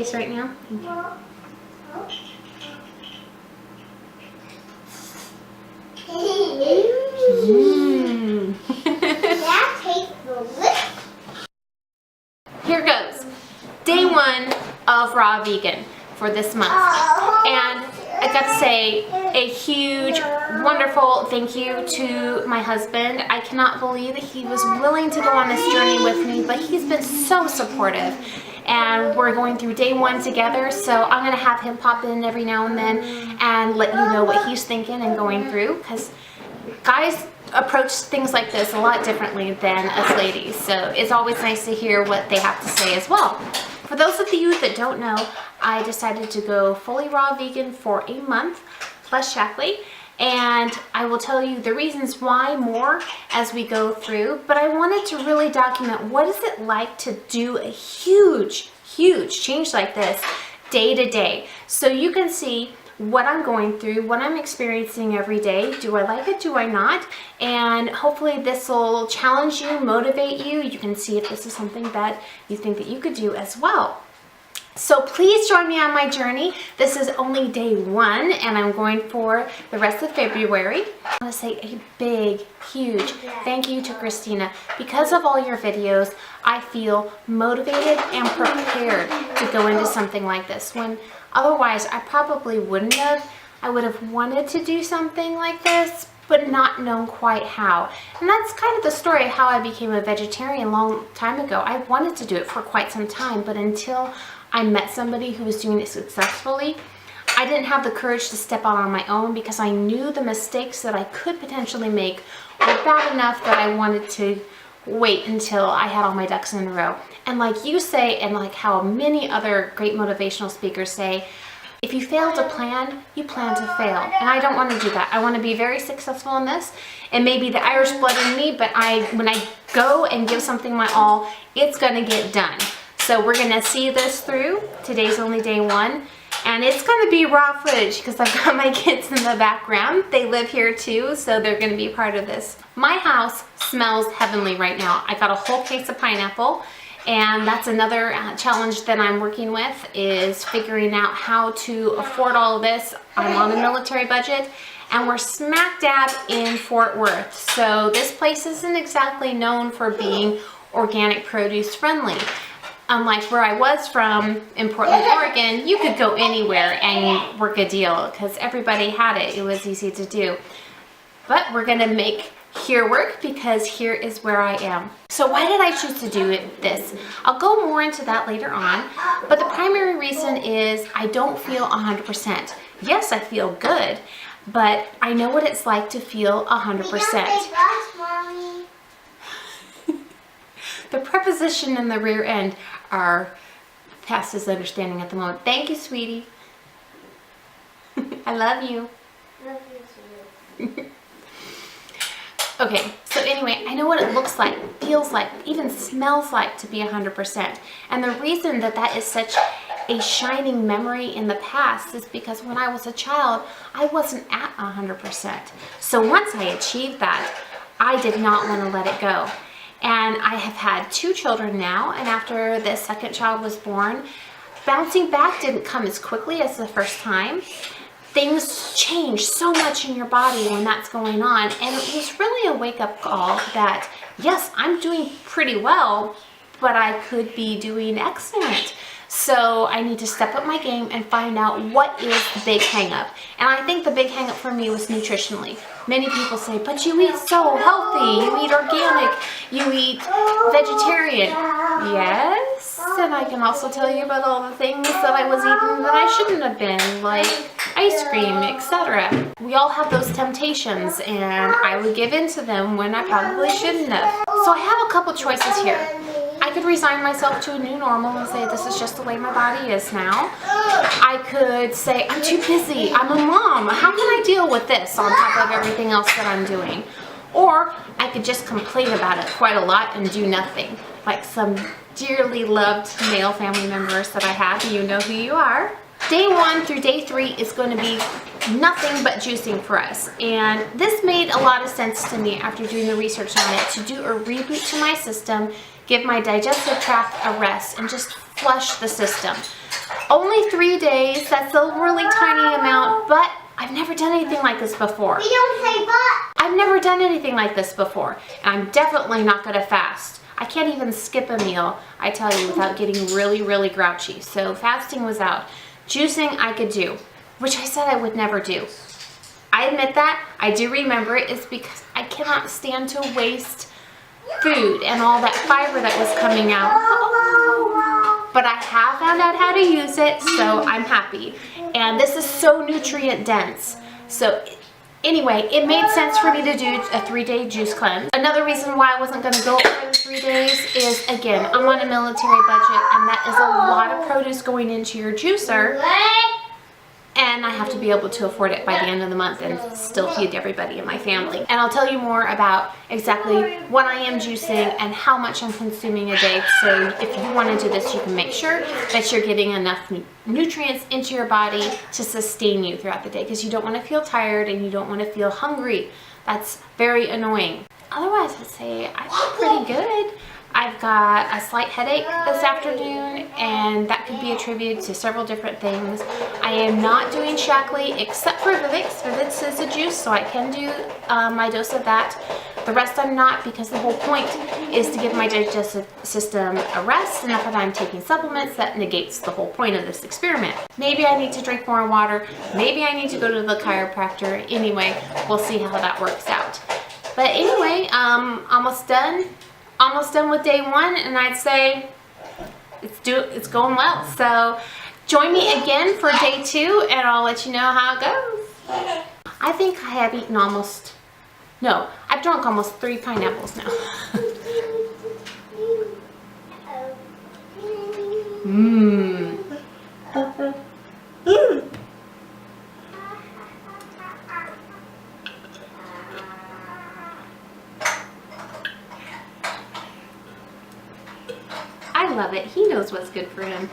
face right now? Here goes. Day 1 of raw vegan for this month. And I got to say a huge, wonderful thank you to my husband. I cannot believe that he was willing to go on this journey with me, but he's been so supportive. And we're going through day 1 together, so I'm going to have him pop in every now and then and let you know what he's thinking and going through, because guys approach things like this a lot differently than us ladies, so it's always nice to hear what they have to say as well. For those of you that don't know, I decided to go fully raw vegan for a month, plus Shaklee, and I will tell you the reasons why more as we go through, but I wanted to really document what is it like to do a huge change like this day to day, so you can see what I'm going through, what I'm experiencing every day. Do I like it? Do I not? And hopefully this will challenge you, motivate you. You can see if this is something that you think that you could do as well. So please join me on my journey. This is only day 1 and I'm going for the rest of February. I want to say a big, huge thank you to Christina. Because of all your videos, I feel motivated and prepared to go into something like this, when otherwise I probably wouldn't have. I would have wanted to do something like this, but not known quite how. And that's kind of the story of how I became a vegetarian a long time ago. I wanted to do it for quite some time, but until I met somebody who was doing it successfully, I didn't have the courage to step out on my own, because I knew the mistakes that I could potentially make were bad enough that I wanted to wait until I had all my ducks in a row. And like you say, and like how many other great motivational speakers say, if you fail to plan, you plan to fail. And I don't want to do that. I want to be very successful in this. It may be the Irish blood in me, but when I go and give something my all, it's going to get done. So we're going to see this through. Today's only day 1. And it's going to be raw footage because I've got my kids in the background. They live here too, so they're going to be part of this. My house smells heavenly right now. I got a whole case of pineapple, and that's another challenge that I'm working with, is figuring out how to afford all of this. I'm on a military budget, and we're smack dab in Fort Worth. So this place isn't exactly known for being organic produce friendly. Unlike where I was from in Portland, Oregon, you could go anywhere and work a deal because everybody had it. It was easy to do. But we're going to make here work because here is where I am. So why did I choose to do this? I'll go more into that later on, but the primary reason is I don't feel 100%. Yes, I feel good, but I know what it's like to feel 100%. The preposition and the rear end are past his understanding at the moment. Thank you, sweetie. I love you. Love you too. Okay, so anyway, I know what it looks like, feels like, even smells like to be 100%. And the reason that that is such a shining memory in the past is because when I was a child, I wasn't at 100%. So once I achieved that, I did not want to let it go. And I have had 2 children now, and after the second child was born, bouncing back didn't come as quickly as the first time. Things change so much in your body when that's going on, and it was really a wake-up call that, yes, I'm doing pretty well, but I could be doing excellent. So I need to step up my game and find out what is the big hang-up. And I think the big hang-up for me was nutritionally. Many people say, but you eat so healthy, you eat organic, you eat vegetarian. Yes, and I can also tell you about all the things that I was eating that I shouldn't have been, like ice cream, etc. We all have those temptations, and I would give in to them when I probably shouldn't have. So I have a couple choices here. I could resign myself to a new normal and say this is just the way my body is now. I could say I'm too busy, I'm a mom, how can I deal with this on top of everything else that I'm doing? Or I could just complain about it quite a lot and do nothing, like some dearly loved male family members that I have. You know who you are. Day 1 through day 3 is going to be nothing but juicing for us, and this made a lot of sense to me after doing the research on it, to do a reboot to my system, give my digestive tract a rest, and just flush the system. Only 3 days, that's a really tiny amount, but I've never done anything like this before. We don't say but. I've never done anything like this before, and I'm definitely not gonna fast. I can't even skip a meal, I tell you, without getting really, really grouchy. So fasting was out. Juicing I could do, which I said I would never do. I admit that, I do remember it, is because I cannot stand to waste food and all that fiber that was coming out. But I have found out how to use it, so I'm happy. And this is so nutrient dense. So anyway, it made sense for me to do a 3-day juice cleanse. Another reason why I wasn't gonna go over the 3 days is, again, I'm on a military budget, and that is a lot of produce going into your juicer. And I have to be able to afford it by the end of the month and still feed everybody in my family. And I'll tell you more about exactly what I am juicing and how much I'm consuming a day. So if you want to do this, you can make sure that you're getting enough nutrients into your body to sustain you throughout the day, because you don't want to feel tired and you don't want to feel hungry. That's very annoying. Otherwise, I'd say I feel pretty good. I've got a slight headache this afternoon, and that could be attributed to several different things. I am not doing Shaklee except for Vivix. Vivix is a juice, so I can do my dose of that. The rest I'm not, because the whole point is to give my digestive system a rest, and if I'm taking supplements, that negates the whole point of this experiment. Maybe I need to drink more water. Maybe I need to go to the chiropractor. Anyway, we'll see how that works out. But anyway, almost done. Almost done with day 1, and I'd say it's going well. So join me again for day 2, and I'll let you know how it goes. I think I have eaten I've drunk almost 3 pineapples now. Mmm. I love it. He knows what's good for him.